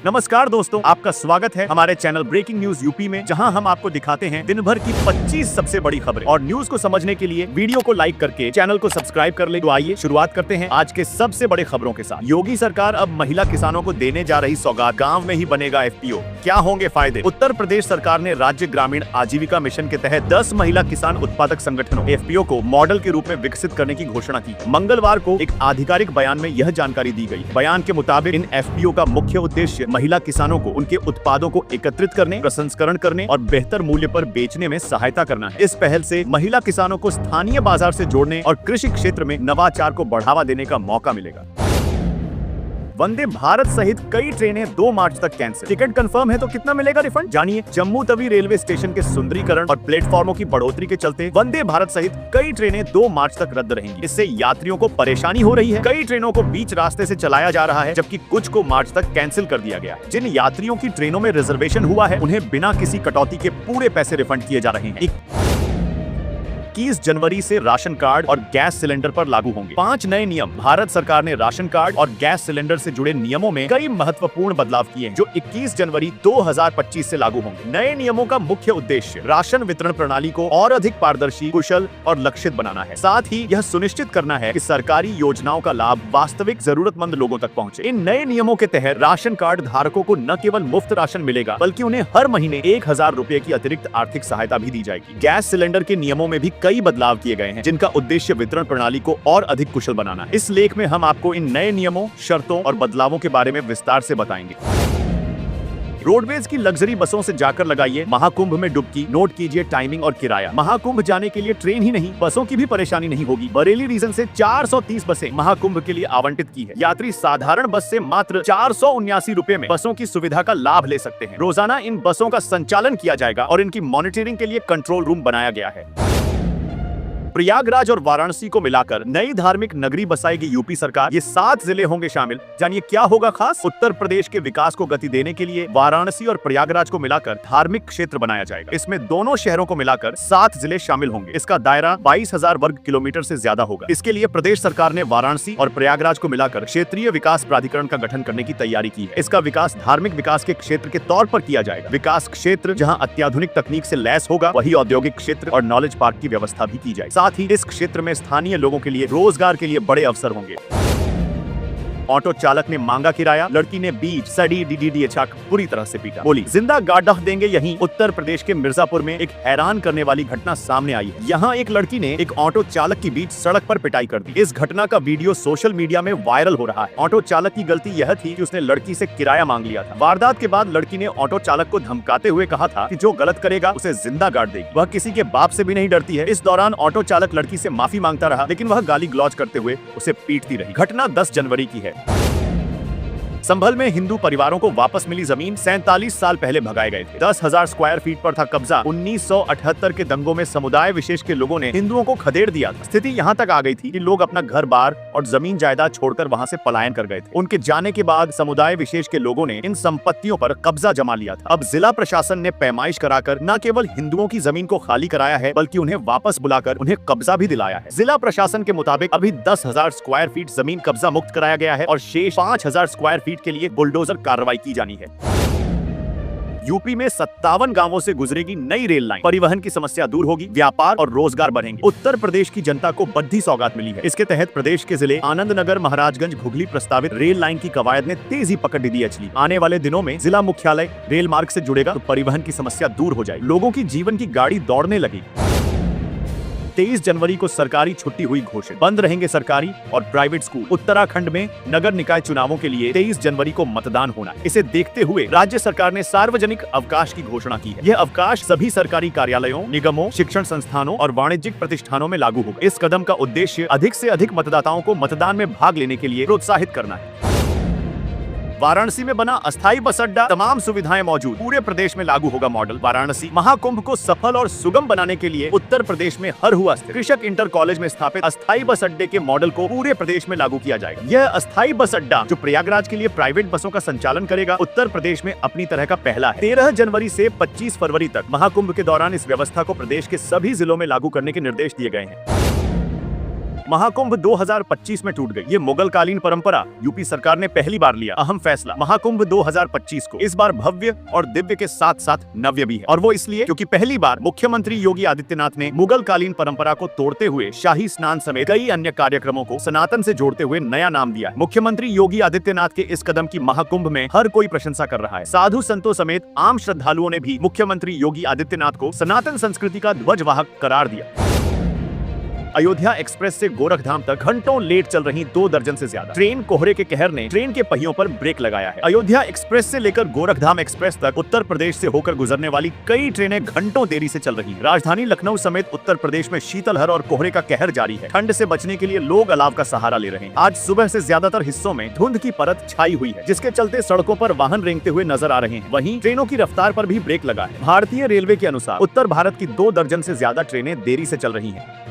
नमस्कार दोस्तों, आपका स्वागत है हमारे चैनल ब्रेकिंग न्यूज यूपी में, जहां हम आपको दिखाते हैं दिन भर की 25 सबसे बड़ी खबरें। और न्यूज को समझने के लिए वीडियो को लाइक करके चैनल को सब्सक्राइब कर ले। तो आइए शुरुआत करते हैं आज के सबसे बड़े खबरों के साथ। योगी सरकार अब महिला किसानों को देने जा रही सौगात, गाँव में ही बनेगा FPO, क्या होंगे फायदे। उत्तर प्रदेश सरकार ने राज्य ग्रामीण आजीविका मिशन के तहत 10 महिला किसान उत्पादक संगठनों FPO को मॉडल के रूप में विकसित करने की घोषणा की। मंगलवार को एक आधिकारिक बयान में यह जानकारी दी गई। बयान के मुताबिक इन FPO का मुख्य उद्देश्य महिला किसानों को उनके उत्पादों को एकत्रित करने, प्रसंस्करण करने और बेहतर मूल्य पर बेचने में सहायता करना है। इस पहल से महिला किसानों को स्थानीय बाजार से जोड़ने और कृषि क्षेत्र में नवाचार को बढ़ावा देने का मौका मिलेगा। वंदे भारत सहित कई ट्रेनें 2 मार्च तक कैंसिल। टिकट कंफर्म है तो कितना मिलेगा रिफंड, जानिए। जम्मू तवी रेलवे स्टेशन के सुंदरीकरण और प्लेटफॉर्मों की बढ़ोतरी के चलते वंदे भारत सहित कई ट्रेनें 2 मार्च तक रद्द रहेंगी। इससे यात्रियों को परेशानी हो रही है। कई ट्रेनों को बीच रास्ते से चलाया जा रहा है, जबकि कुछ को मार्च तक कैंसिल कर दिया गया है। जिन यात्रियों की ट्रेनों में रिजर्वेशन हुआ है, उन्हें बिना किसी कटौती के पूरे पैसे रिफंड किए जा रहे हैं। 21 जनवरी से राशन कार्ड और गैस सिलेंडर पर लागू होंगे 5 नए नियम। भारत सरकार ने राशन कार्ड और गैस सिलेंडर से जुड़े नियमों में कई महत्वपूर्ण बदलाव किए हैं, जो 21 जनवरी 2025 से लागू होंगे। नए नियमों का मुख्य उद्देश्य राशन वितरण प्रणाली को और अधिक पारदर्शी, कुशल और लक्षित बनाना है। साथ ही यह सुनिश्चित करना है कि सरकारी योजनाओं का लाभ वास्तविक जरूरतमंद लोगों तक पहुंचे। इन नए नियमों के तहत राशन कार्ड धारकों को न केवल मुफ्त राशन मिलेगा, बल्कि उन्हें हर महीने 1000 रुपए की अतिरिक्त आर्थिक सहायता भी दी जाएगी। गैस सिलेंडर के नियमों में भी कई बदलाव किए गए हैं, जिनका उद्देश्य वितरण प्रणाली को और अधिक कुशल बनाना है। इस लेख में हम आपको इन नए नियमों, शर्तों और बदलावों के बारे में विस्तार से बताएंगे। रोडवेज की लग्जरी बसों से जाकर लगाइए महाकुंभ में डुबकी, नोट कीजिए टाइमिंग और किराया। महाकुंभ जाने के लिए ट्रेन ही नहीं, बसों की भी परेशानी नहीं होगी। बरेली रीजन से 430 बसें महाकुंभ के लिए आवंटित की है। यात्री साधारण बस से मात्र 479 रुपए में बसों की सुविधा का लाभ ले सकते हैं। रोजाना इन बसों का संचालन किया जाएगा और इनकी मॉनिटरिंग के लिए कंट्रोल रूम बनाया गया है। प्रयागराज और वाराणसी को मिलाकर नई धार्मिक नगरी बसाएगी यूपी सरकार। ये 7 जिले होंगे शामिल। जानिए क्या होगा खास। उत्तर प्रदेश के विकास को गति देने के लिए वाराणसी और प्रयागराज को मिलाकर धार्मिक क्षेत्र बनाया जाएगा। इसमें दोनों शहरों को मिलाकर 7 जिले शामिल होंगे। इसका दायरा 22,000 वर्ग किलोमीटर से ज्यादा होगा। इसके लिए प्रदेश सरकार ने वाराणसी और प्रयागराज को मिलाकर क्षेत्रीय विकास प्राधिकरण का गठन करने की तैयारी की है। इसका विकास धार्मिक विकास के क्षेत्र के तौर पर किया जाएगा। विकास क्षेत्र जहाँ अत्याधुनिक तकनीक से लैस होगा, वही औद्योगिक क्षेत्र और नॉलेज पार्क की व्यवस्था भी की जाएगी। साथ ही इस क्षेत्र में स्थानीय लोगों के लिए रोजगार के लिए बड़े अवसर होंगे। ऑटो चालक ने मांगा किराया, लड़की ने बीच सड़ी DDDH पूरी तरह से पीटा। बोली जिंदा गाड़ देंगे यहीं। उत्तर प्रदेश के मिर्जापुर में एक हैरान करने वाली घटना सामने आई है। यहाँ एक लड़की ने एक ऑटो चालक की बीच सड़क पर पिटाई कर दी। इस घटना का वीडियो सोशल मीडिया में वायरल हो रहा है। ऑटो चालक की गलती यह थी कि उसने लड़की से किराया मांग लिया था। वारदात के बाद लड़की ने ऑटो चालक को धमकाते हुए कहा था कि जो गलत करेगा उसे जिंदा गाड़ देगी। वह किसी के बाप से भी नहीं डरती है। इस दौरान ऑटो चालक लड़की से माफी मांगता रहा, लेकिन वह गाली गलौज करते हुए उसे पीटती रही। घटना 10 जनवरी की है। संभल में हिंदू परिवारों को वापस मिली जमीन 47 साल पहले भगाए गए थे। 10,000 स्क्वायर फीट पर था कब्जा। 1978 के दंगों में समुदाय विशेष के लोगों ने हिंदुओं को खदेड़ दिया था। स्थिति यहाँ तक आ गई थी कि लोग अपना घर बार और जमीन जायदाद छोड़कर वहाँ से पलायन कर गए थे। उनके जाने के बाद समुदाय विशेष के लोगों ने इन संपत्तियों पर कब्जा जमा लिया था। अब जिला प्रशासन ने पैमाइश कराकर न केवल हिंदुओं की जमीन को खाली कराया है, बल्कि उन्हें वापस बुलाकर उन्हें कब्जा भी दिलाया है। जिला प्रशासन के मुताबिक अभी 10,000 स्क्वायर फीट जमीन कब्जा मुक्त कराया गया है और शेष 5,000 स्क्वायर फीट के लिए बुलडोजर कार्रवाई की जानी है। यूपी में 57 गांवों से गुजरेगी नई रेल लाइन। परिवहन की समस्या दूर होगी, व्यापार और रोजगार बढ़ेंगे। उत्तर प्रदेश की जनता को बड़ी सौगात मिली है। इसके तहत प्रदेश के जिले आनंदनगर, महाराजगंज, घुघली प्रस्तावित रेल लाइन की कवायद ने तेजी पकड़ दी है। आने वाले दिनों में जिला मुख्यालय रेल मार्ग से जुड़ेगा तो परिवहन की समस्या दूर हो जाएगी। लोगों की जीवन की गाड़ी दौड़ने लगेगी। 23 जनवरी को सरकारी छुट्टी हुई घोषित। बंद रहेंगे सरकारी और प्राइवेट स्कूल। उत्तराखंड में नगर निकाय चुनावों के लिए 23 जनवरी को मतदान होना है। इसे देखते हुए राज्य सरकार ने सार्वजनिक अवकाश की घोषणा की है। यह अवकाश सभी सरकारी कार्यालयों, निगमों, शिक्षण संस्थानों और वाणिज्यिक प्रतिष्ठानों में लागू होगा। इस कदम का उद्देश्य अधिक से अधिक मतदाताओं को मतदान में भाग लेने के लिए प्रोत्साहित करना है। वाराणसी में बना अस्थायी बस अड्डा, तमाम सुविधाएं मौजूद। पूरे प्रदेश में लागू होगा मॉडल। वाराणसी महाकुंभ को सफल और सुगम बनाने के लिए उत्तर प्रदेश में हरहुआ स्थित कृषक इंटर कॉलेज में स्थापित अस्थायी बस अड्डे के मॉडल को पूरे प्रदेश में लागू किया जाएगा। यह अस्थायी बस अड्डा, जो प्रयागराज के लिए प्राइवेट बसों का संचालन करेगा, उत्तर प्रदेश में अपनी तरह का पहला है। 13 जनवरी से 25 फरवरी तक महाकुंभ के दौरान इस व्यवस्था को प्रदेश के सभी जिलों में लागू करने के निर्देश दिए गए हैं। महाकुंभ 2025 में टूट गई। ये मुगल कालीन परंपरा यूपी सरकार ने पहली बार लिया अहम फैसला। महाकुंभ 2025 को इस बार भव्य और दिव्य के साथ साथ नव्य भी है, और वो इसलिए क्योंकि पहली बार मुख्यमंत्री योगी आदित्यनाथ ने मुगल कालीन परंपरा को तोड़ते हुए शाही स्नान समेत कई अन्य कार्यक्रमों को सनातन से जोड़ते हुए नया नाम दिया है। मुख्यमंत्री योगी आदित्यनाथ के इस कदम की महाकुंभ में हर कोई प्रशंसा कर रहा है। साधु संतों समेत आम श्रद्धालुओं ने भी मुख्यमंत्री योगी आदित्यनाथ को सनातन संस्कृति का ध्वजवाहक करार दिया। अयोध्या एक्सप्रेस से गोरखधाम तक घंटों लेट चल रही 2 दर्जन से ज्यादा ट्रेन। कोहरे के कहर ने ट्रेन के पहियों पर ब्रेक लगाया है। अयोध्या एक्सप्रेस से लेकर गोरखधाम एक्सप्रेस तक उत्तर प्रदेश से होकर गुजरने वाली कई ट्रेनें घंटों देरी से चल रही हैं। राजधानी लखनऊ समेत उत्तर प्रदेश में शीतलहर और कोहरे का कहर जारी है। ठंड से बचने के लिए लोग अलाव का सहारा ले रहे हैं। आज सुबह से ज्यादातर हिस्सों में धुंध की परत छाई हुई है, जिसके चलते सड़कों पर वाहन रेंगते हुए नजर आ रहे हैं। वहीं ट्रेनों की रफ्तार पर भी ब्रेक लगा है। भारतीय रेलवे के अनुसार उत्तर भारत की 2 दर्जन से ज्यादा ट्रेनें देरी से चल रही हैं।